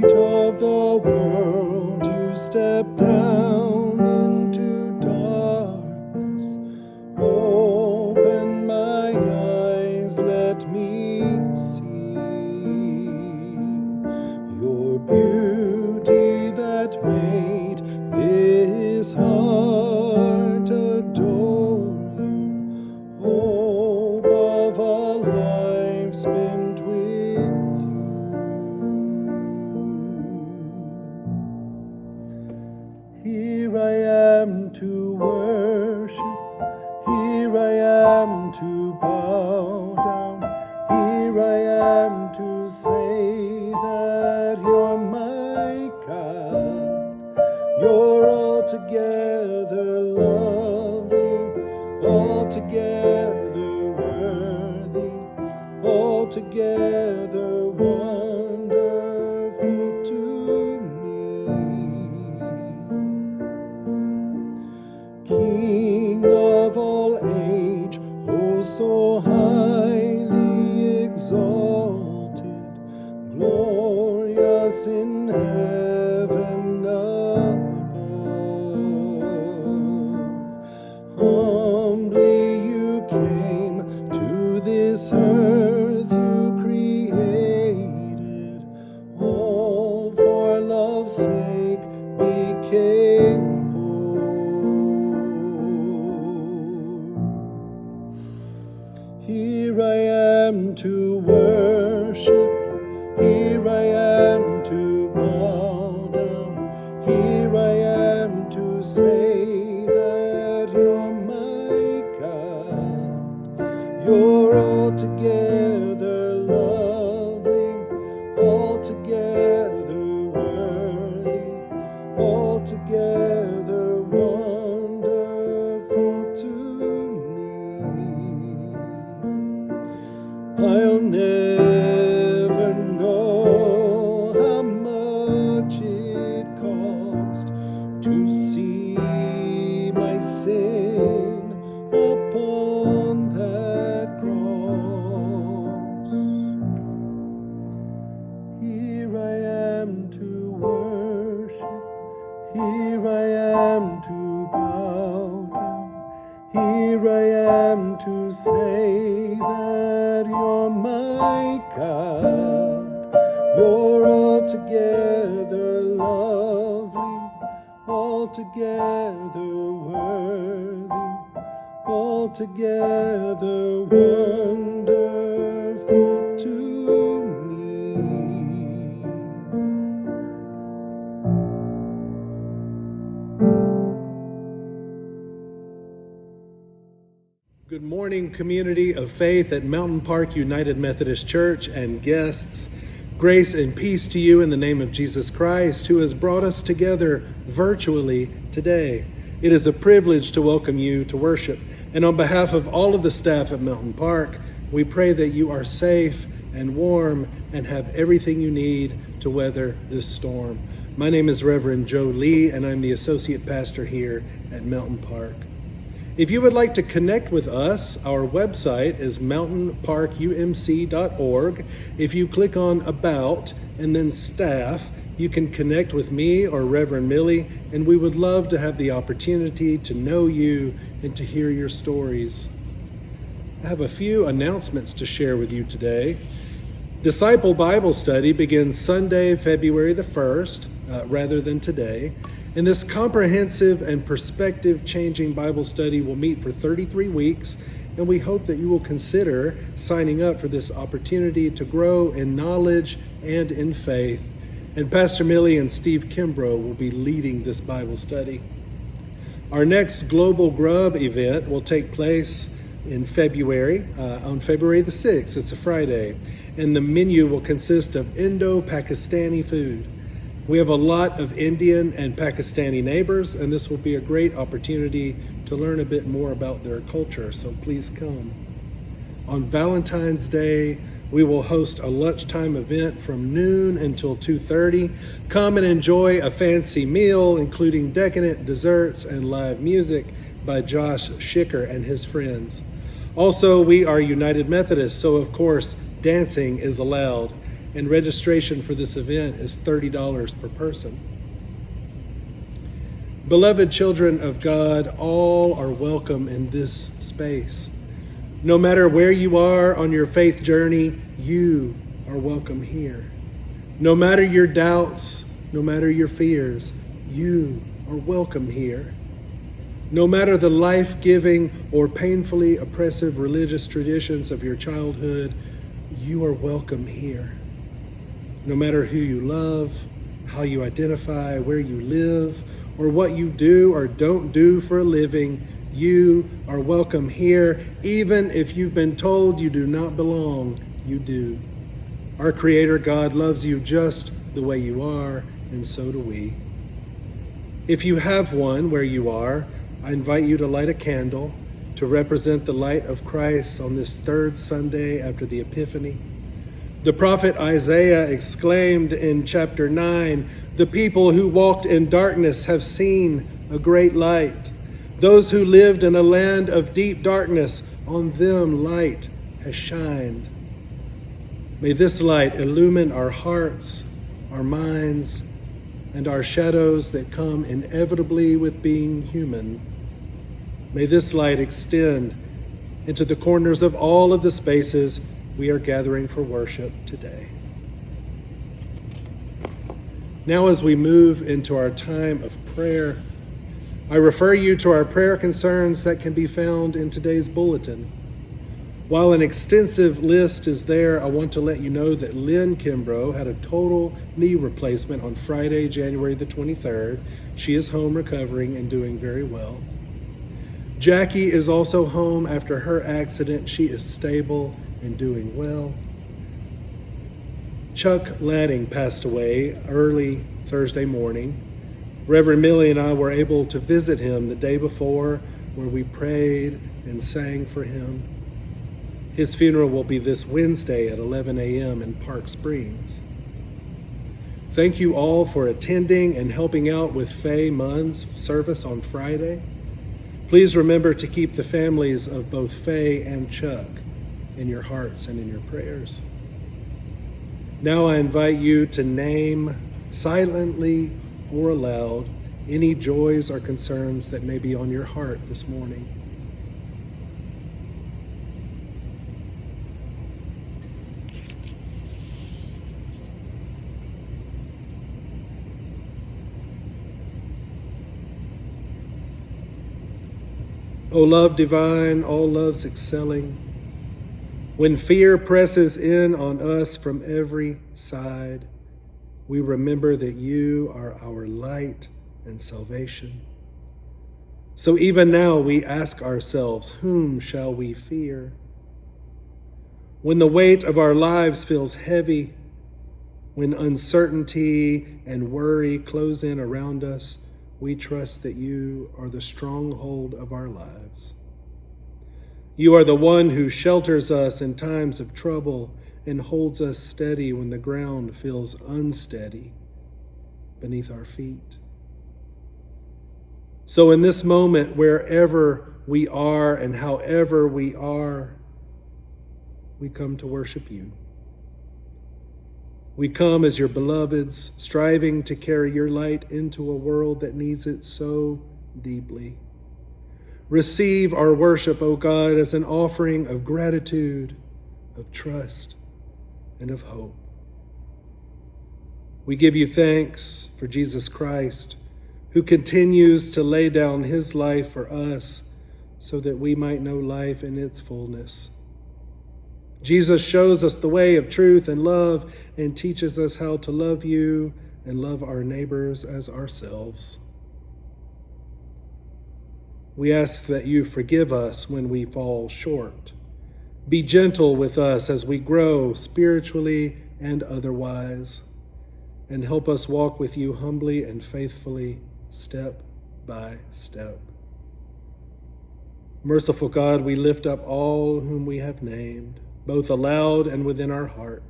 of the world, you step down into darkness. Open my eyes, let me see your beauty that made this heart adore you. Hope of a life spent with you. Here I am to worship, here I am to bow down, here I am to say that you're my God. You're altogether lovely, altogether worthy, altogether wonderful to me. King of all age, oh so highly exalted, glorious in heaven above. Humbly you came to this earth you created, all for love's sake became poor. Here I am to worship, here I am to bow down, here I am to say that you're my God. You're altogether lovely, altogether worthy, altogether wonderful to me. I'll never know how much it cost to see my sin upon that cross. Here I am to worship, here I am to bow down, here I am to say that you're my God. You're altogether lovely, altogether worthy, altogether wonderful to me. Good morning, community of faith at Mountain Park United Methodist Church and guests. Grace and peace to you in the name of Jesus Christ, who has brought us together virtually today. It is a privilege to welcome you to worship. And on behalf of all of the staff at Mountain Park, we pray that you are safe and warm and have everything you need to weather this storm. My name is Reverend Joe Lee, and I'm the associate pastor here at Mountain Park. If you would like to connect with us, our website is mountainparkumc.org. If you click on About and then Staff, you can connect with me or Reverend Millie, and we would love to have the opportunity to know you and to hear your stories. I have a few announcements to share with you today. Disciple Bible Study begins Sunday, February the 1st, rather than today. And this comprehensive and perspective-changing Bible study will meet for 33 weeks, and we hope that you will consider signing up for this opportunity to grow in knowledge and in faith. And Pastor Millie and Steve Kimbrough will be leading this Bible study. Our next Global Grub event will take place in February, on February the 6th. It's a Friday, and the menu will consist of Indo-Pakistani food. We have a lot of Indian and Pakistani neighbors, and this will be a great opportunity to learn a bit more about their culture, so please come. On Valentine's Day, we will host a lunchtime event from noon until 2:30. Come and enjoy a fancy meal, including decadent desserts and live music by Josh Schicker and his friends. Also, we are United Methodist, so of course, dancing is allowed. and registration for this event is $30 per person. Beloved children of God, all are welcome in this space. No matter where you are on your faith journey, you are welcome here. No matter your doubts, no matter your fears, you are welcome here. No matter the life-giving or painfully oppressive religious traditions of your childhood, you are welcome here. No matter who you love, how you identify, where you live, or what you do or don't do for a living, you are welcome here. Even if you've been told you do not belong, you do. Our Creator God loves you just the way you are, and so do we. If you have one where you are, I invite you to light a candle to represent the light of Christ on this third Sunday after the Epiphany. The prophet Isaiah exclaimed in chapter 9, "The people who walked in darkness have seen a great light. Those who lived in a land of deep darkness, on them light has shined." May this light illumine our hearts, our minds, and our shadows that come inevitably with being human. May this light extend into the corners of all of the spaces we are gathering for worship today. Now, as we move into our time of prayer, I refer you to our prayer concerns that can be found in today's bulletin. While an extensive list is there, I want to let you know that Lynn Kimbrough had a total knee replacement on Friday, January the 23rd. She is home recovering and doing very well. Jackie is also home after her accident. She is stable and doing well. Chuck Ladding passed away early Thursday morning. Reverend Millie and I were able to visit him the day before, where we prayed and sang for him. His funeral will be this Wednesday at 11 a.m. in Park Springs. Thank you all for attending and helping out with Faye Munn's service on Friday. Please remember to keep the families of both Faye and Chuck in your hearts and in your prayers. Now I invite you to name silently or aloud any joys or concerns that may be on your heart this morning. O love divine, all loves excelling, when fear presses in on us from every side, we remember that you are our light and salvation. So even now we ask ourselves, whom shall we fear? When the weight of our lives feels heavy, when uncertainty and worry close in around us, we trust that you are the stronghold of our lives. You are the one who shelters us in times of trouble and holds us steady when the ground feels unsteady beneath our feet. So in this moment, wherever we are and however we are, we come to worship you. We come as your beloveds, striving to carry your light into a world that needs it so deeply. Receive our worship, O God, as an offering of gratitude, of trust, and of hope. We give you thanks for Jesus Christ, who continues to lay down his life for us so that we might know life in its fullness. Jesus shows us the way of truth and love and teaches us how to love you and love our neighbors as ourselves. We ask that you forgive us when we fall short. Be gentle with us as we grow spiritually and otherwise, and help us walk with you humbly and faithfully, step by step. Merciful God, we lift up all whom we have named, both aloud and within our heart.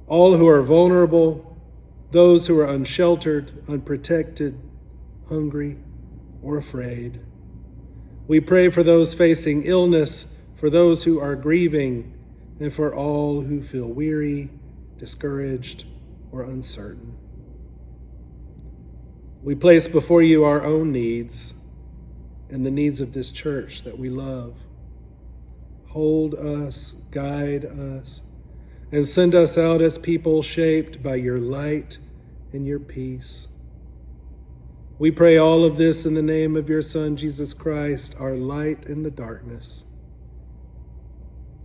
All who are vulnerable, those who are unsheltered, unprotected, hungry, or afraid. We pray for those facing illness, for those who are grieving, and for all who feel weary discouraged, or uncertain. We place before you our own needs and the needs of this church that we love. Hold us, guide us, and send us out as people shaped by your light and your peace. We pray all of this in the name of your Son, Jesus Christ, our light in the darkness,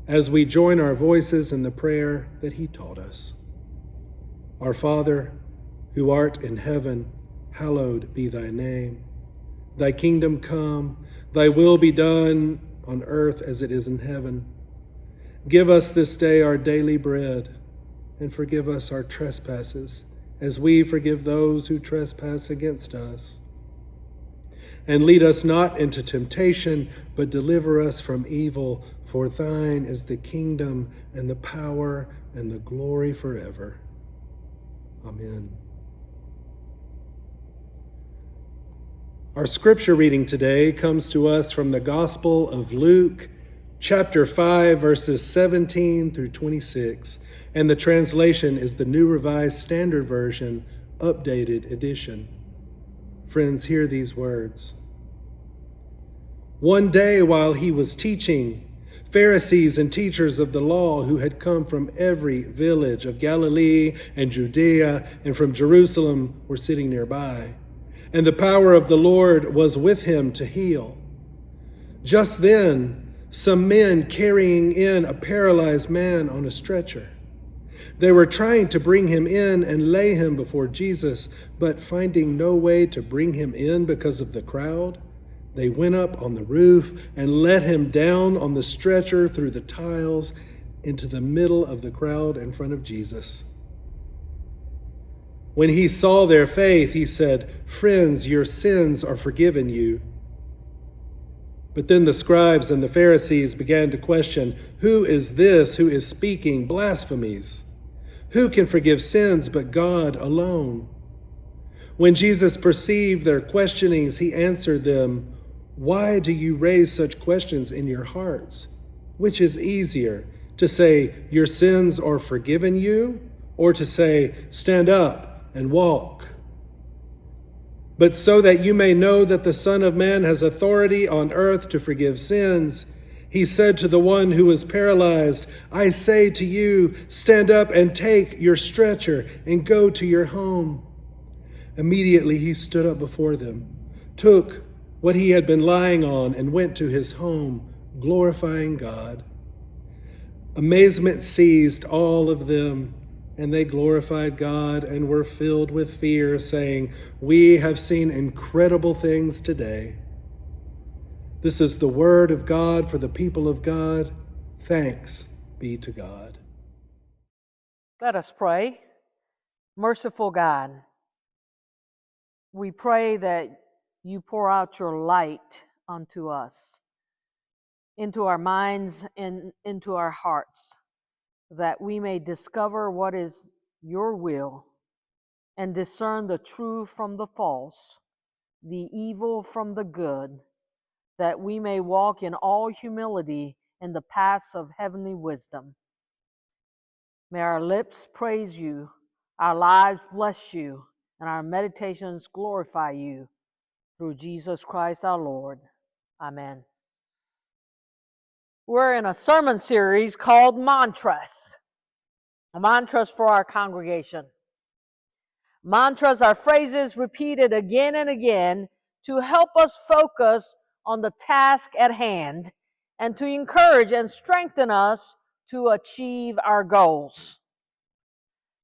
as we join our voices in the prayer that he taught us. Our Father, who art in heaven, hallowed be thy name. Thy kingdom come, thy will be done on earth as it is in heaven. Give us this day our daily bread, and forgive us our trespasses, as we forgive those who trespass against us. And lead us not into temptation, but deliver us from evil. For thine is the kingdom and the power and the glory forever. Amen. Our scripture reading today comes to us from the Gospel of Luke, chapter 5, verses 17 through 26, and the translation is the New Revised Standard Version, updated edition. Friends, hear these words. One day while he was teaching, Pharisees and teachers of the law who had come from every village of Galilee and Judea and from Jerusalem were sitting nearby, and the power of the Lord was with him to heal. Just then, some men carrying in a paralyzed man on a stretcher. They were trying to bring him in and lay him before Jesus, but finding no way to bring him in because of the crowd, they went up on the roof and let him down on the stretcher through the tiles into the middle of the crowd in front of Jesus. When he saw their faith, he said, "Friends, your sins are forgiven you." But then the scribes and the Pharisees began to question, "Who is this who is speaking blasphemies? Who can forgive sins but God alone?" When Jesus perceived their questionings, he answered them, "Why do you raise such questions in your hearts? Which is easier, to say, 'Your sins are forgiven you,' or to say, 'Stand up and walk'? But so that you may know that the Son of Man has authority on earth to forgive sins, he said to the one who was paralyzed, 'I say to you, stand up and take your stretcher and go to your home.' Immediately he stood up before them, took what he had been lying on, and went to his home, glorifying God. Amazement seized all of them, and they glorified God and were filled with fear, saying, 'We have seen incredible things today.'" This is the word of God for the people of God. Thanks be to God. Let us pray. Merciful God, we pray that you pour out your light unto us, into our minds and into our hearts, that we may discover what is your will and discern the true from the false, the evil from the good, that we may walk in all humility in the paths of heavenly wisdom. May our lips praise you, our lives bless you, and our meditations glorify you. Through Jesus Christ our Lord. Amen. We're in a sermon series called Mantras. Mantras for our congregation. Mantras are phrases repeated again and again to help us focus on the task at hand and to encourage and strengthen us to achieve our goals.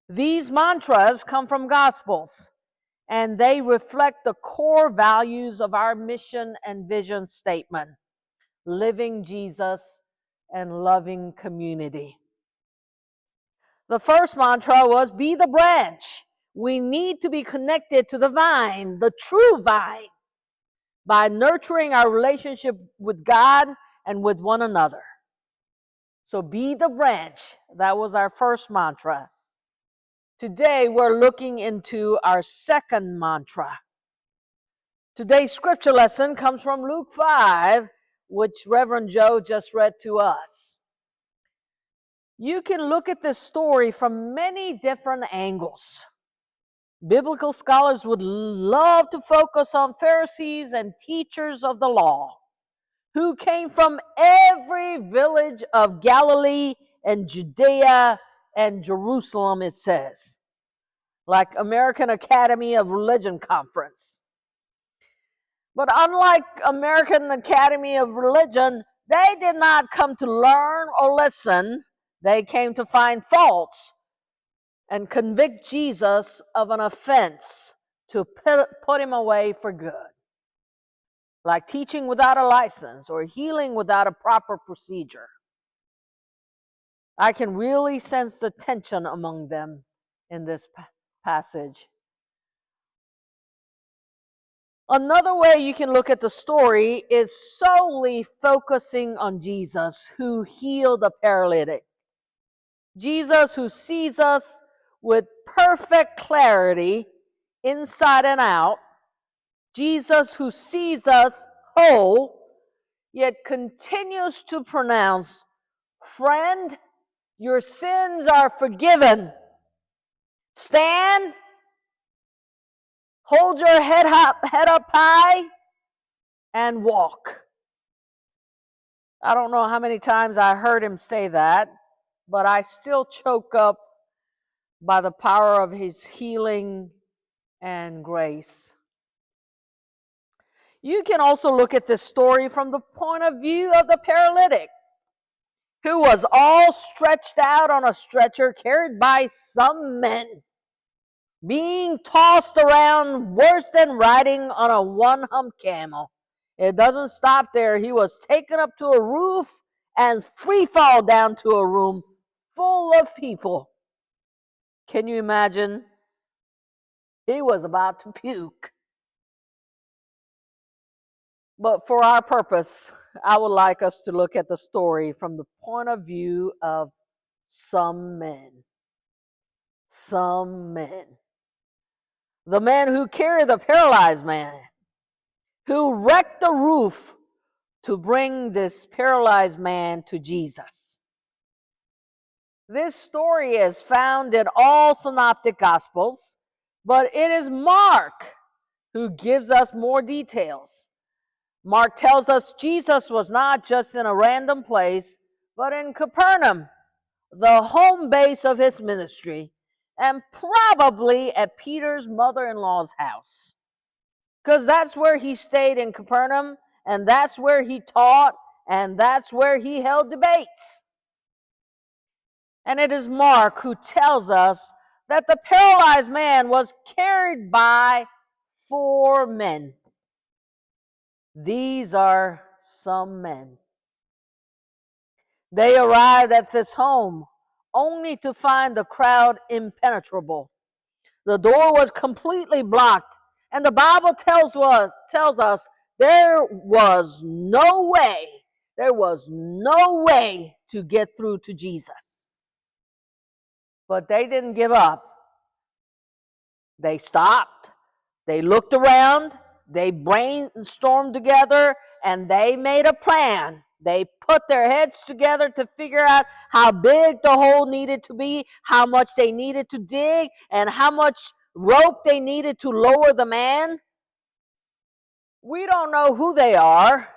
These mantras come from Gospels, and they reflect the core values of our mission and vision statement: living Jesus and loving community. The first mantra was, be the branch. We need to be connected to the vine, the true vine, by nurturing our relationship with God and with one another. So be the branch. That was our first mantra. Today we're looking into our second mantra. Today's scripture lesson comes from Luke 5, which Reverend Joe just read to us. You can look at this story from many different angles. Biblical scholars would love to focus on Pharisees and teachers of the law who came from every village of Galilee and Judea and Jerusalem, it says, like American Academy of Religion Conference. But unlike American Academy of Religion, they did not come to learn or listen. They came to find faults and convict Jesus of an offense to put him away for good. Like teaching without a license or healing without a proper procedure. I can really sense the tension among them in this passage. Another way you can look at the story is solely focusing on Jesus who healed the paralytic. Jesus who sees us with perfect clarity inside and out. Jesus who sees us whole, yet continues to pronounce, "Friend, your sins are forgiven. Stand, hold your head up high, and walk." I don't know how many times I heard him say that, but I still choke up by the power of his healing and grace. You can also look at this story from the point of view of the paralytic, who was all stretched out on a stretcher carried by some men, being tossed around worse than riding on a one-hump camel. It doesn't stop there. He was taken up to a roof and free fall down to a room full of people. Can you imagine? He was about to puke. But for our purpose, I would like us to look at the story from the point of view of some men. Some men. The man who carried the paralyzed man, who wrecked the roof to bring this paralyzed man to Jesus. This story is found in all synoptic gospels, but it is Mark who gives us more details. Mark tells us Jesus was not just in a random place, but in Capernaum, the home base of his ministry, and probably at Peter's mother-in-law's house. Because that's where he stayed in Capernaum, and that's where he taught, and that's where he held debates. And it is Mark who tells us that the paralyzed man was carried by 4 men. These are some men. They arrived at this home only to find the crowd impenetrable. The door was completely blocked, and the Bible tells us there was no way to get through to Jesus. But they didn't give up. They stopped. They looked around. They brainstormed together, and they made a plan. They put their heads together to figure out how big the hole needed to be, how much they needed to dig, and how much rope they needed to lower the man. We don't know who they are,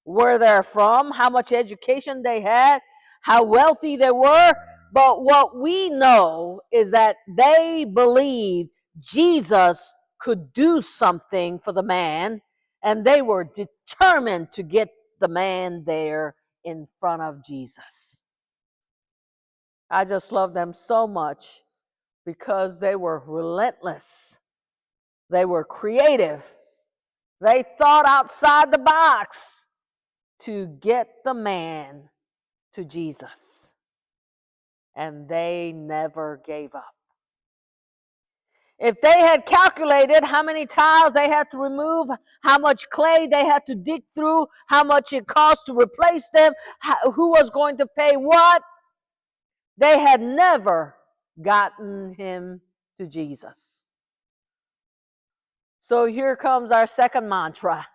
where they're from, how much education they had, how wealthy they were. But what we know is that they believed Jesus could do something for the man, and they were determined to get the man there in front of Jesus. I just love them so much because they were relentless. They were creative. They thought outside the box to get the man to Jesus. And they never gave up. If they had calculated how many tiles they had to remove, how much clay they had to dig through, how much it cost to replace them, who was going to pay what, they had never gotten him to Jesus. So here comes our second mantra.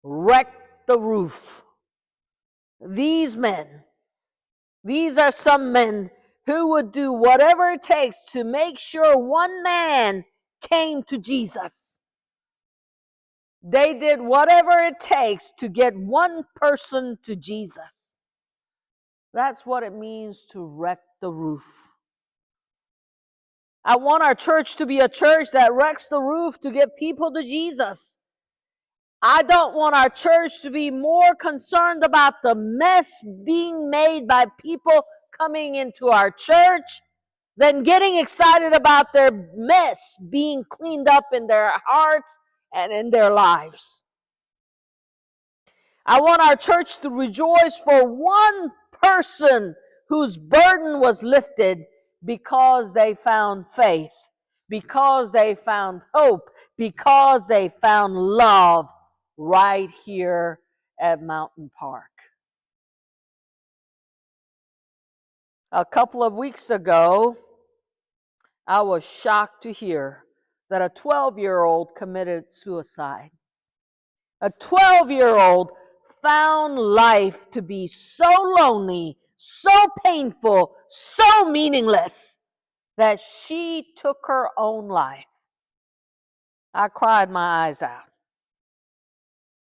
Wreck the roof. These men, These are some men who would do whatever it takes to make sure one man came to Jesus. They did whatever it takes to get one person to Jesus. That's what it means to wreck the roof. I want our church to be a church that wrecks the roof to get people to Jesus. I don't want our church to be more concerned about the mess being made by people coming into our church than getting excited about their mess being cleaned up in their hearts and in their lives. I want our church to rejoice for one person whose burden was lifted because they found faith, because they found hope, because they found love right here at Mountain Park. A couple of weeks ago, I was shocked to hear that a 12-year-old committed suicide. A 12-year-old found life to be so lonely, so painful, so meaningless that she took her own life. I cried my eyes out.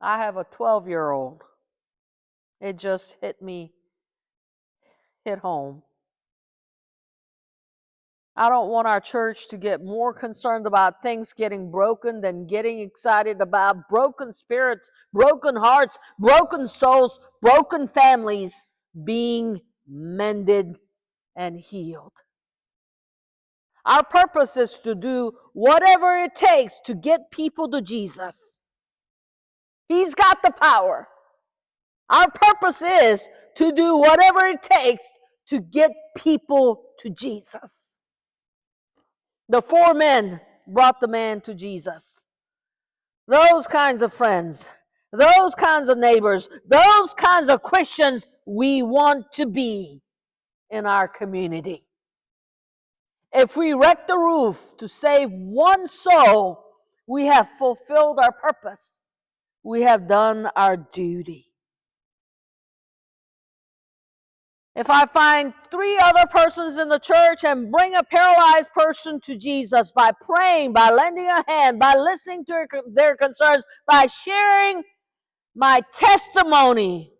I have a 12-year-old. It just hit home. I don't want our church to get more concerned about things getting broken than getting excited about broken spirits, broken hearts, broken souls, broken families being mended and healed. Our purpose is to do whatever it takes to get people to Jesus. He's got the power. Our purpose is to do whatever it takes to get people to Jesus. The 4 men brought the man to Jesus. Those kinds of friends, those kinds of neighbors, those kinds of Christians we want to be in our community. If we wreck the roof to save one soul, we have fulfilled our purpose. We have done our duty. If I find 3 other persons in the church and bring a paralyzed person to Jesus by praying, by lending a hand, by listening to their concerns, by sharing my testimony,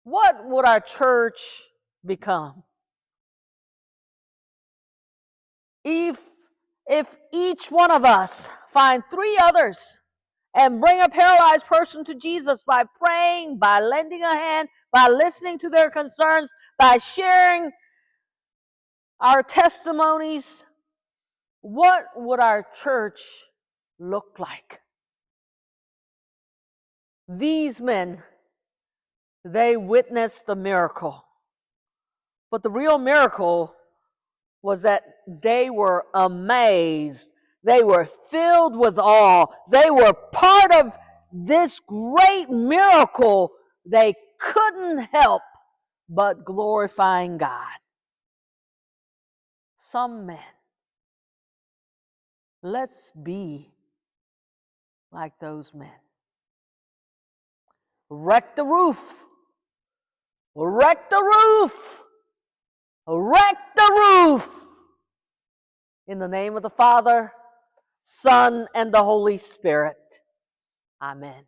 what would our church become? If each one of us find 3 others and bring a paralyzed person to Jesus by praying, by lending a hand, by listening to their concerns, by sharing our testimonies, what would our church look like? These men, they witnessed the miracle. But the real miracle was that they were amazed. They were filled with awe. They were part of this great miracle. They couldn't help but glorifying God. Some men, let's be like those men. Wreck the roof. Wreck the roof. Wreck the roof. In the name of the Father, Son, and the Holy Spirit. Amen.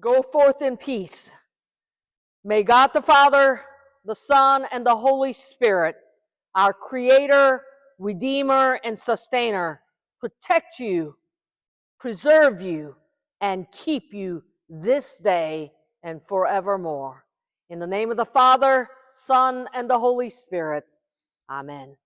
Go forth in peace. May God the Father, the Son, and the Holy Spirit, our Creator, Redeemer, and Sustainer, protect you, preserve you, and keep you this day and forevermore. In the name of the Father, Son, and the Holy Spirit. Amen.